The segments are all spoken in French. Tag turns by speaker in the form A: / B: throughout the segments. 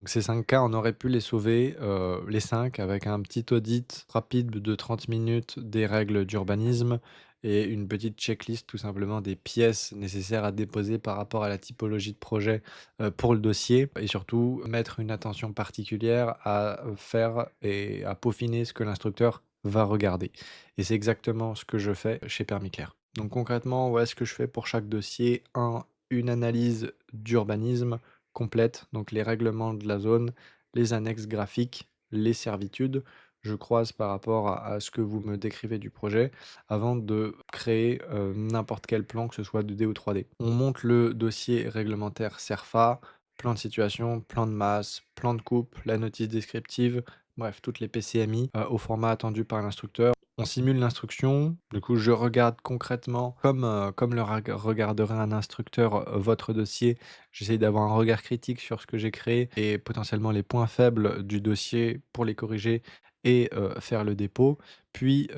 A: Donc ces 5 cas, on aurait pu les sauver, les 5 avec un petit audit rapide de 30 minutes des règles d'urbanisme et une petite checklist tout simplement des pièces nécessaires à déposer par rapport à la typologie de projet, pour le dossier et surtout mettre une attention particulière à, faire et à peaufiner ce que l'instructeur va regarder et c'est exactement ce que je fais chez Permiclair. Donc concrètement, ouais, ce que je fais pour chaque dossier: une analyse d'urbanisme complète, donc les règlements de la zone, les annexes graphiques, les servitudes. Je croise par rapport à ce que vous me décrivez du projet avant de créer n'importe quel plan, que ce soit 2D ou 3D. On monte le dossier réglementaire CERFA, plan de situation, plan de masse, plan de coupe, la notice descriptive, bref, toutes les PCMI au format attendu par l'instructeur. On simule l'instruction, du coup je regarde concrètement comme le regarderait un instructeur, votre dossier. J'essaye d'avoir un regard critique sur ce que j'ai créé et potentiellement les points faibles du dossier pour les corriger et faire le dépôt. Puis,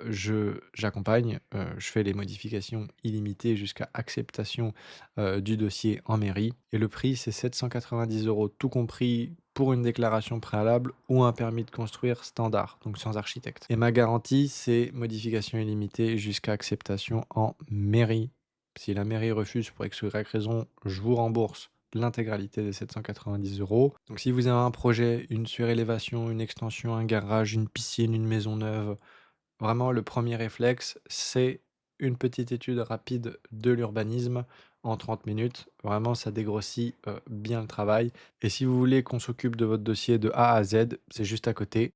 A: je j'accompagne, je fais les modifications illimitées jusqu'à acceptation, du dossier en mairie et le prix c'est 790 € tout compris pour une déclaration préalable ou un permis de construire standard, donc sans architecte et ma garantie, c'est modification illimitée jusqu'à acceptation en mairie. Si la mairie refuse pour X ou Y raison, je vous rembourse l'intégralité des 790 €. Donc si vous avez un projet, une surélévation, une extension, un garage, une piscine, une maison neuve, vraiment le premier réflexe, c'est une petite étude rapide de l'urbanisme en 30 minutes. Vraiment, ça dégrossit, bien le travail et si vous voulez qu'on s'occupe de votre dossier de A à Z, c'est juste à côté.